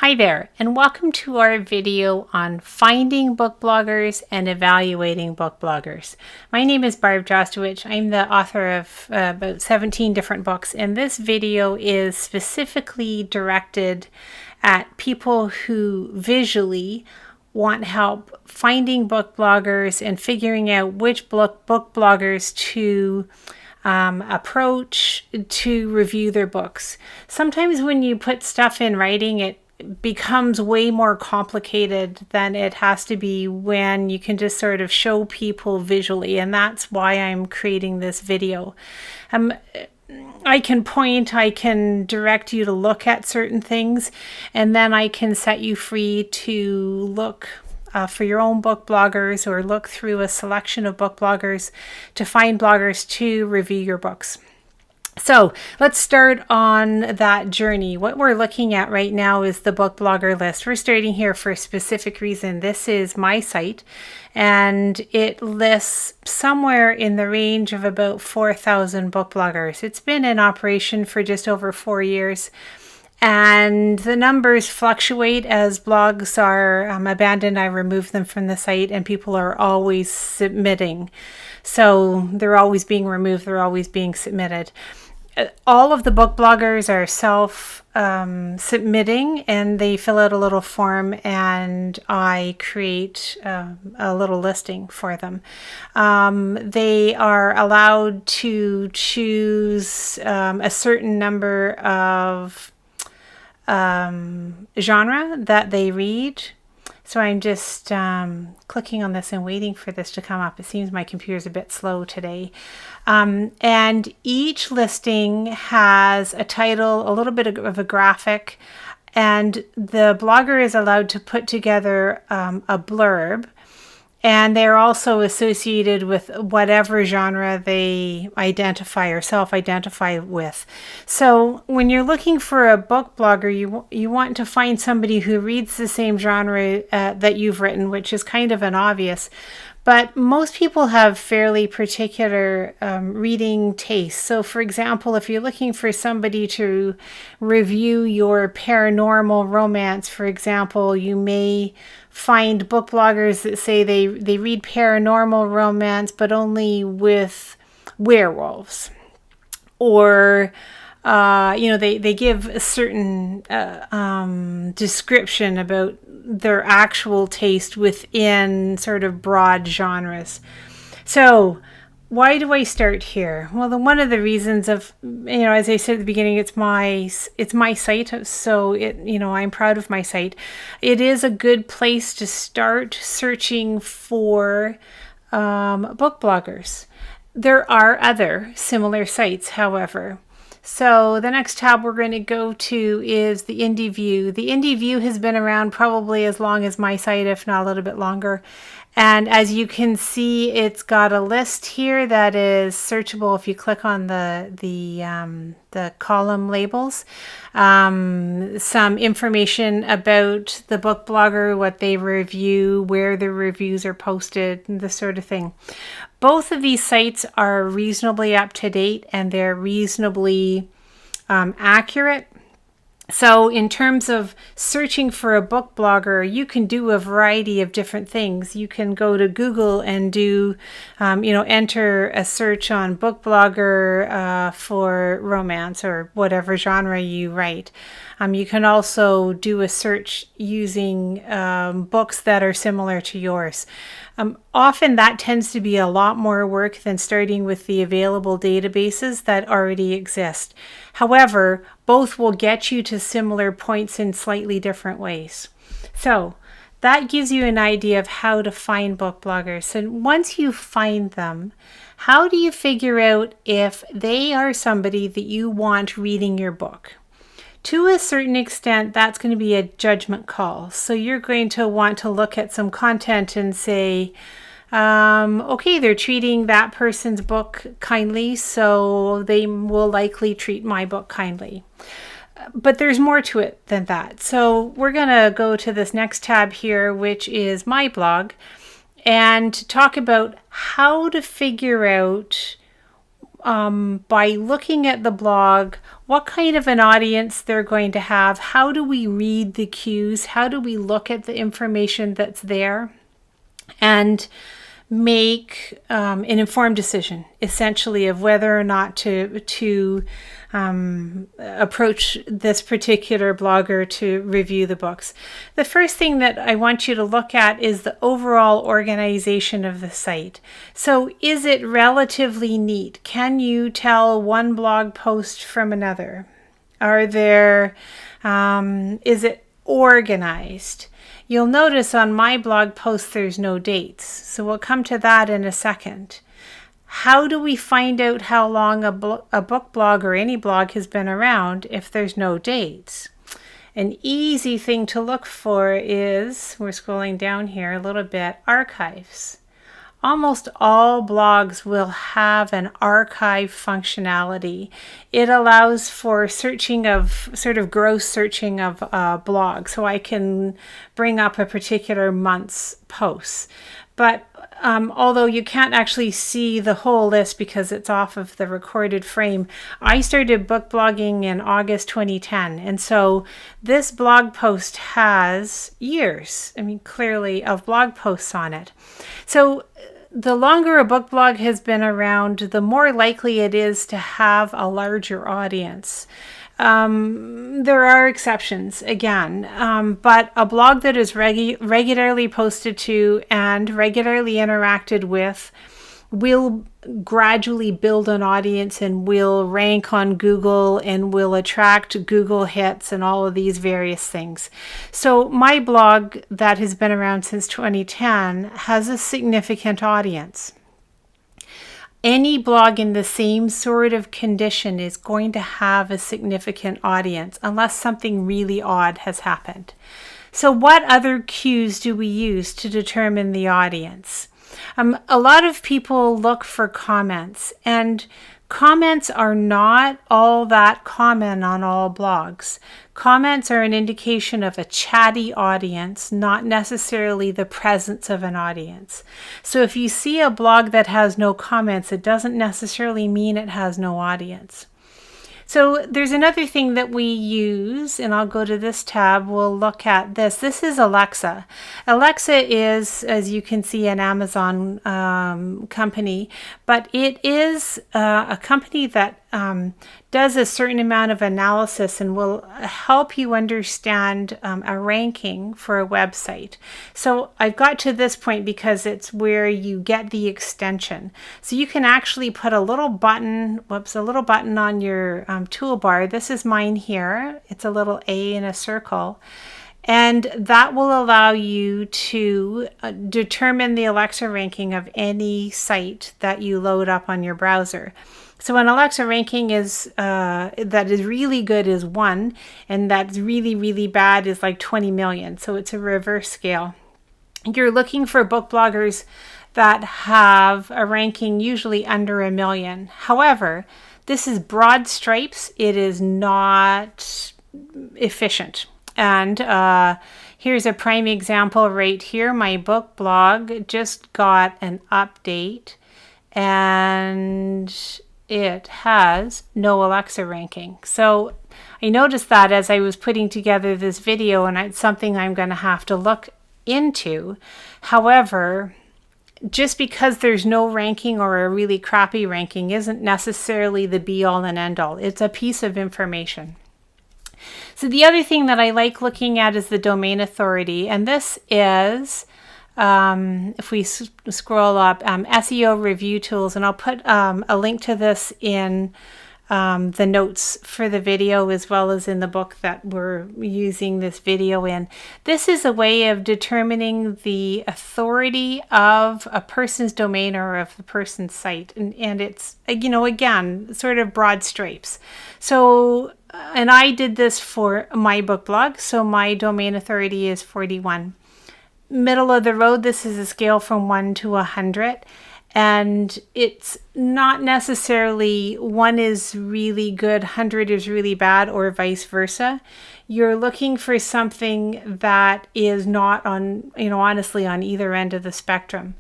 Hi there, and welcome to our video on finding book bloggers and evaluating book bloggers. My name is Barb Jostowicz. I'm the author of about 17 different books, and this video is specifically directed at people who visually want help finding book bloggers and figuring out which book bloggers to approach to review their books. Sometimes when you put stuff in writing, it becomes way more complicated than it has to be when you can just sort of show people visually, and that's why I'm creating this video. I can point, I can direct you to look at certain things, and then I can set you free to look for your own book bloggers or look through a selection of book bloggers to find bloggers to review your books. So let's start on that journey. What we're looking at right now is the book blogger list. We're starting here for a specific reason. This is my site, and it lists somewhere in the range of about 4,000 book bloggers. It's been in operation for just over 4 years. And the numbers fluctuate as blogs are abandoned. I remove them from the site, and people are always submitting. So they're always being removed, they're always being submitted. All of the book bloggers are self-submitting, and they fill out a little form, and I create a little listing for them. They are allowed to choose a certain number of genre that they read. So I'm just clicking on this and waiting for this to come up. It seems my computer's a bit slow today. And each listing has a title, a little bit of a graphic, and the blogger is allowed to put together a blurb. And they're also associated with whatever genre they identify or self-identify with. So when you're looking for a book blogger, you want to find somebody who reads the same genre that you've written, which is kind of an obvious. But most people have fairly particular reading tastes. So for example, if you're looking for somebody to review your paranormal romance, for example, you may find book bloggers that say they read paranormal romance, but only with werewolves. Or they give a certain description about their actual taste within sort of broad genres. So why do I start here? Well, one of the reasons of, as I said at the beginning, it's my site, so I'm proud of my site. It is a good place to start searching for book bloggers. There are other similar sites, however. So the next tab we're going to go to is the Indie View. The Indie View has been around probably as long as my site, if not a little bit longer. And as you can see, it's got a list here that is searchable if you click on the column labels. Some information about the book blogger, what they review, where the reviews are posted, this sort of thing. Both of these sites are reasonably up to date, and they're reasonably accurate. So in terms of searching for a book blogger, you can do a variety of different things. You can go to Google and do, enter a search on book blogger for romance or whatever genre you write. You can also do a search using books that are similar to yours. Often that tends to be a lot more work than starting with the available databases that already exist. However, both will get you to similar points in slightly different ways. So that gives you an idea of how to find book bloggers. And once you find them, how do you figure out if they are somebody that you want reading your book? To a certain extent, that's going to be a judgment call. So you're going to want to look at some content and say, okay, they're treating that person's book kindly, so they will likely treat my book kindly. But there's more to it than that. So we're going to go to this next tab here, which is my blog, and talk about how to figure out by looking at the blog what kind of an audience they're going to have, how do we read the cues, how do we look at the information that's there, and make an informed decision, essentially, of whether or not to approach this particular blogger to review the books. The first thing that I want you to look at is the overall organization of the site. So is it relatively neat? Can you tell one blog post from another? Is it organized? You'll notice on my blog post there's no dates, so we'll come to that in a second. How do we find out how long a book blog or any blog has been around if there's no dates? An easy thing to look for is, we're scrolling down here a little bit, archives. Almost all blogs will have an archive functionality. It allows for searching of, sort of gross searching of blogs. So I can bring up a particular month's posts. But although you can't actually see the whole list because it's off of the recorded frame, I started book blogging in August 2010. And so this blog post has years, clearly, of blog posts on it. So the longer a book blog has been around, the more likely it is to have a larger audience. There are exceptions, again, but a blog that is regularly posted to and regularly interacted with will gradually build an audience and will rank on Google and will attract Google hits and all of these various things. So my blog that has been around since 2010 has a significant audience. Any blog in the same sort of condition is going to have a significant audience unless something really odd has happened. So what other cues do we use to determine the audience? A lot of people look for comments, and comments are not all that common on all blogs. Comments are an indication of a chatty audience, not necessarily the presence of an audience. So if you see a blog that has no comments, it doesn't necessarily mean it has no audience. So there's another thing that we use, and I'll go to this tab, we'll look at this. This is Alexa. Alexa is, as you can see, an Amazon company, but it is a company that does a certain amount of analysis and will help you understand a ranking for a website. So I've got to this point because it's where you get the extension. So you can actually put a little button on your toolbar. This is mine here. It's a little A in a circle. And that will allow you to determine the Alexa ranking of any site that you load up on your browser. So an Alexa ranking is that is really good is 1, and that's really, really bad is like 20 million. So it's a reverse scale. You're looking for book bloggers that have a ranking usually under 1 million. However, this is broad stripes. It is not efficient. And here's a prime example right here. My book blog just got an update, and it has no Alexa ranking. So I noticed that as I was putting together this video, and it's something I'm going to have to look into. However, just because there's no ranking or a really crappy ranking isn't necessarily the be-all and end-all. It's a piece of information. So the other thing that I like looking at is the domain authority, and this is if we scroll up, Seo Review Tools, and I'll put a link to this in the notes for the video as well as in the book that we're using this video in. This is a way of determining the authority of a person's domain or of the person's site, and it's, again, sort of broad stripes. So, and I did this for my book blog, so my domain authority is 41. Middle of the road, this is a scale from 1 to 100, and it's not necessarily 1 is really good, 100 is really bad, or vice versa. You're looking for something that is not on, honestly, on either end of the spectrum.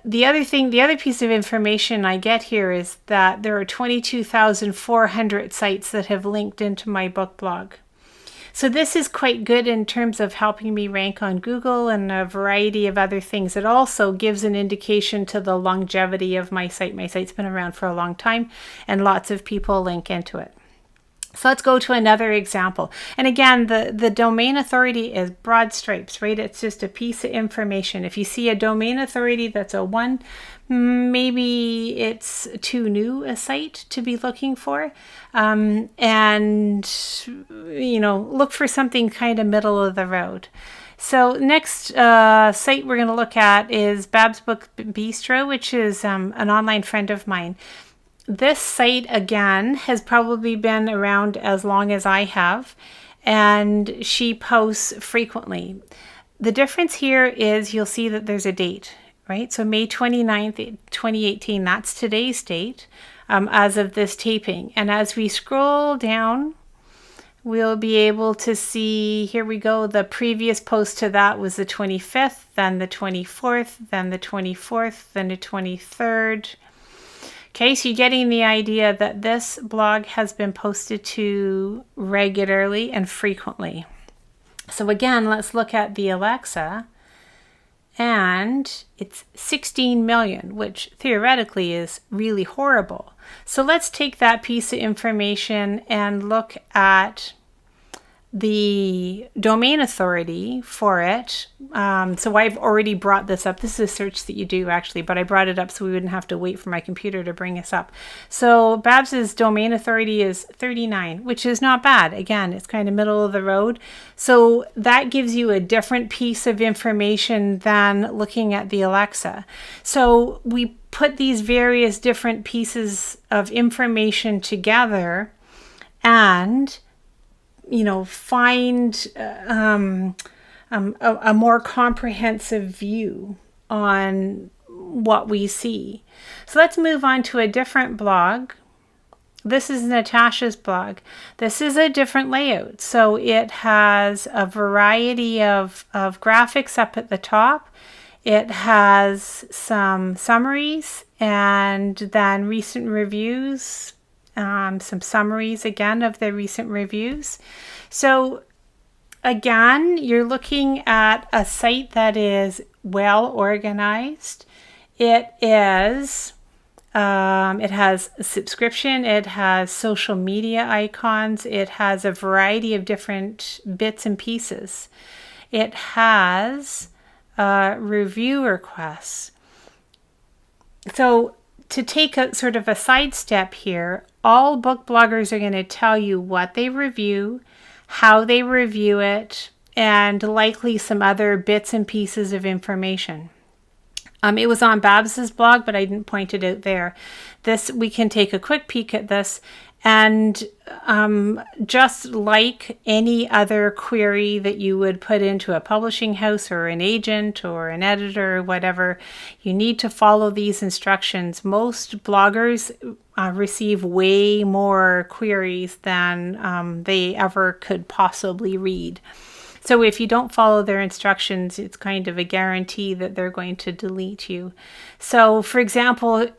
The other piece of information I get here is that there are 22,400 sites that have linked into my book blog. So this is quite good in terms of helping me rank on Google and a variety of other things. It also gives an indication to the longevity of my site. My site's been around for a long time and lots of people link into it. So let's go to another example. And again, the domain authority is broad stripes, right? It's just a piece of information. If you see a domain authority that's a 1, maybe it's too new a site to be looking for. And, look for something kind of middle of the road. So next site we're going to look at is Bab's Book Bistro, which is an online friend of mine. This site, again, has probably been around as long as I have, and she posts frequently. The difference here is you'll see that there's a date, right? So May 29th, 2018, that's today's date as of this taping. And as we scroll down, we'll be able to see, here we go, the previous post to that was the 25th, then the 24th, then the 24th, then the 23rd. Okay, so you're getting the idea that this blog has been posted to regularly and frequently. So again, let's look at the Alexa, and it's 16 million, which theoretically is really horrible. So let's take that piece of information and look at the domain authority for it. So I've already brought this up. This is a search that you do actually, but I brought it up so we wouldn't have to wait for my computer to bring us up. So Babs's domain authority is 39, which is not bad. Again, it's kind of middle of the road. So that gives you a different piece of information than looking at the Alexa. So we put these various different pieces of information together and find a more comprehensive view on what we see. So let's move on to a different blog. This is Natasha's blog. This is a different layout. So it has a variety of graphics up at the top. It has some summaries and then recent reviews. Some summaries again of the recent reviews. So again, you're looking at a site that is well organized. It has a subscription, it has social media icons, it has a variety of different bits and pieces. It has review requests. So to take a sort of a sidestep here, all book bloggers are going to tell you what they review, how they review it, and likely some other bits and pieces of information. It was on Babs's blog, but I didn't point it out there. We can take a quick peek at this, and just like any other query that you would put into a publishing house or an agent or an editor or whatever, you need to follow these instructions. Most bloggers receive way more queries than they ever could possibly read. So if you don't follow their instructions, it's kind of a guarantee that they're going to delete you. So for example,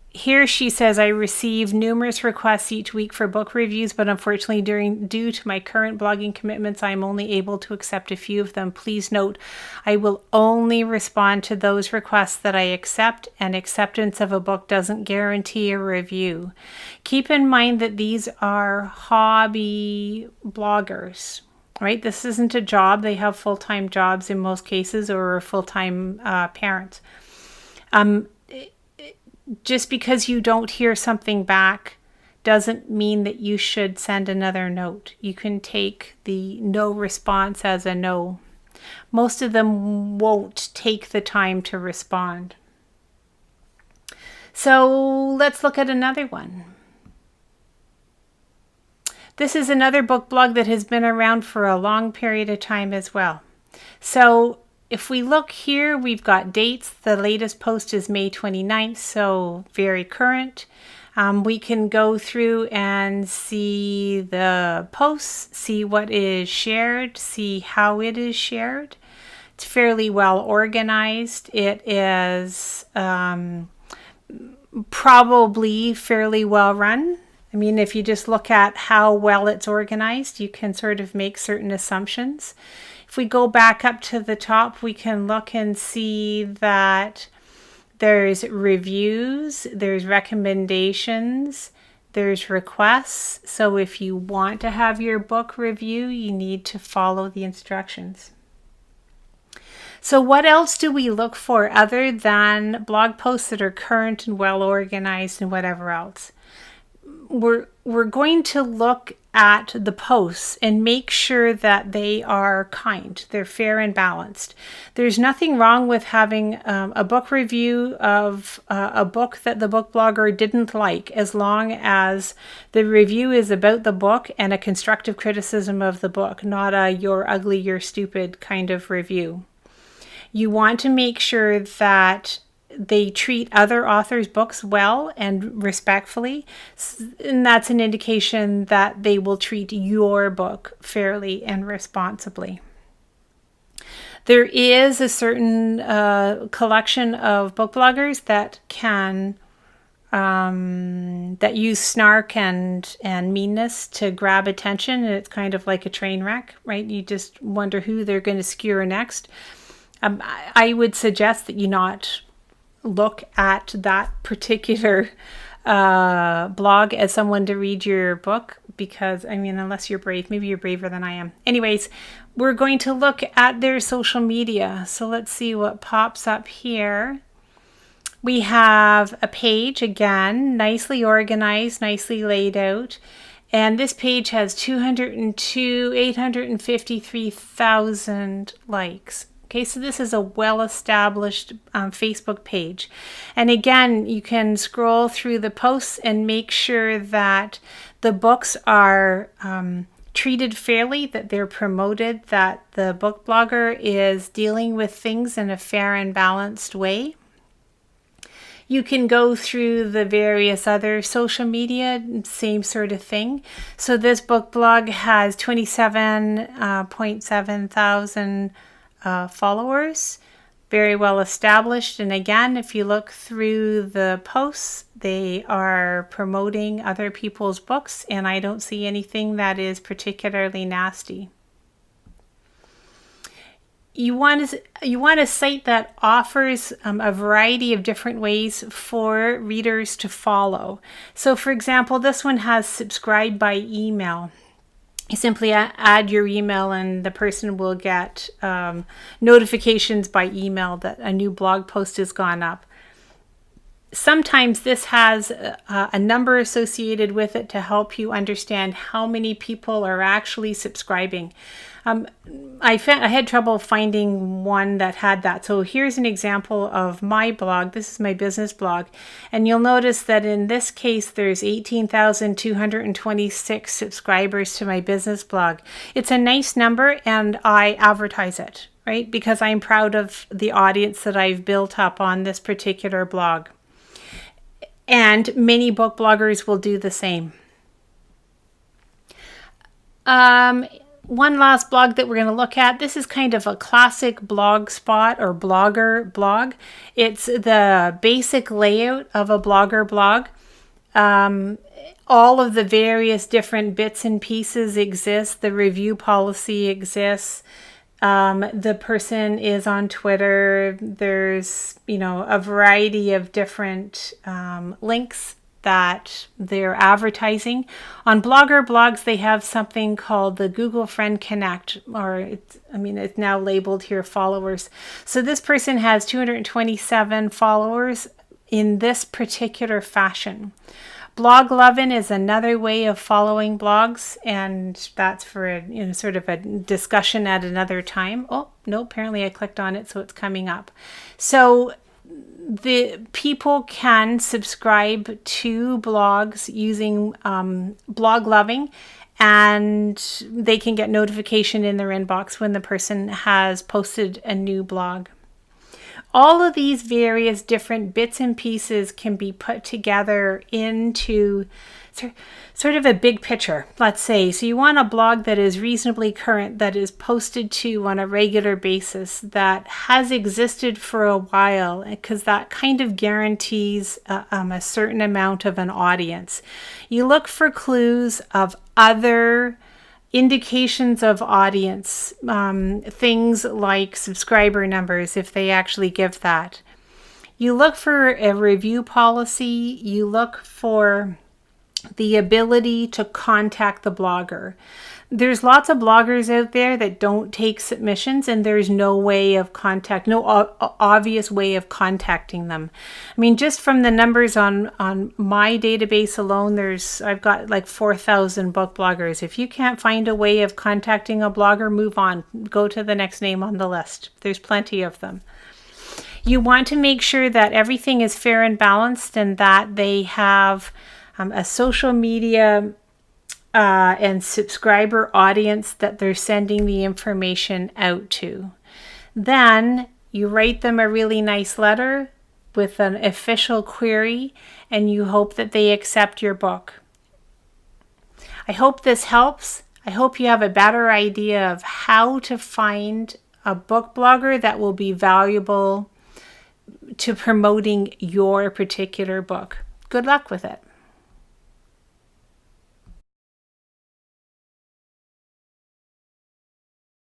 here she says, I receive numerous requests each week for book reviews, but unfortunately due to my current blogging commitments, I'm only able to accept a few of them. Please note, I will only respond to those requests that I accept, and acceptance of a book doesn't guarantee a review. Keep in mind that these are hobby bloggers, right? This isn't a job. They have full-time jobs in most cases, or full-time parents. Just because you don't hear something back doesn't mean that you should send another note. You can take the no response as a no. Most of them won't take the time to respond. So let's look at another one. This is another book blog that has been around for a long period of time as well. So if we look here, we've got dates. The latest post is May 29th, so very current. We can go through and see the posts, see what is shared, see how it is shared. It's fairly well organized. It is probably fairly well run. I mean, if you just look at how well it's organized, you can sort of make certain assumptions. If we go back up to the top, we can look and see that there's reviews, there's recommendations, there's requests. So if you want to have your book review, you need to follow the instructions. So what else do we look for other than blog posts that are current and well organized and whatever else? We're going to look at the posts and make sure that they are kind, they're fair and balanced. There's nothing wrong with having a book review of a book that the book blogger didn't like, as long as the review is about the book and a constructive criticism of the book, not a you're ugly, you're stupid kind of review. You want to make sure that they treat other authors' books well and respectfully, and that's an indication that they will treat your book fairly and responsibly. There is a certain collection of book bloggers that can that use snark and meanness to grab attention, and it's kind of like a train wreck, right? You just wonder who they're going to skewer next. I would suggest that you not look at that particular blog as someone to read your book, because, I mean, unless you're brave, maybe you're braver than I am. Anyways, we're going to look at their social media. So let's see what pops up here. We have a page, again, nicely organized, nicely laid out. And this page has 853,000 likes. Okay, so this is a well-established Facebook page. And again, you can scroll through the posts and make sure that the books are treated fairly, that they're promoted, that the book blogger is dealing with things in a fair and balanced way. You can go through the various other social media, same sort of thing. So this book blog has 27.7 thousand followers, very well established. And again, if you look through the posts, they are promoting other people's books, and I don't see anything that is particularly nasty. You want a site that offers a variety of different ways for readers to follow. So for example, this one has subscribe by email. You simply add your email and the person will get notifications by email that a new blog post has gone up. Sometimes this has a number associated with it to help you understand how many people are actually subscribing. I had trouble finding one that had that. So here's an example of my blog. This is my business blog. And you'll notice that in this case, there's 18,226 subscribers to my business blog. It's a nice number, and I advertise it, right? Because I'm proud of the audience that I've built up on this particular blog. And many book bloggers will do the same. One last blog that we're going to look at. This is kind of a classic blog spot or blogger blog. It's the basic layout of a blogger blog. All of the various different bits and pieces exist. The review policy exists. The person is on Twitter. There's, a variety of different links that they're advertising. On blogger blogs, they have something called the Google Friend Connect, or it's now labeled here followers. So this person has 227 followers in this particular fashion. Blog Lovin' is another way of following blogs, and that's for sort of a discussion at another time. Oh, no, apparently I clicked on it, so it's coming up. So the people can subscribe to blogs using Blog Loving, and they can get notification in their inbox when the person has posted a new blog. All of these various different bits and pieces can be put together into sort of a big picture, let's say. So you want a blog that is reasonably current, that is posted to on a regular basis, that has existed for a while, because that kind of guarantees a certain amount of an audience. You look for clues of other indications of audience, things like subscriber numbers, if they actually give that. You look for a review policy. You look for the ability to contact the blogger. There's lots of bloggers out there that don't take submissions, and there's no way of obvious way of contacting them. I mean, just from the numbers on my database alone, I've got like 4,000 book bloggers. If you can't find a way of contacting a blogger, move on. Go to the next name on the list. There's plenty of them. You want to make sure that everything is fair and balanced, and that they have a social media and subscriber audience that they're sending the information out to. Then you write them a really nice letter with an official query, and you hope that they accept your book. I hope this helps. I hope you have a better idea of how to find a book blogger that will be valuable to promoting your particular book. Good luck with it.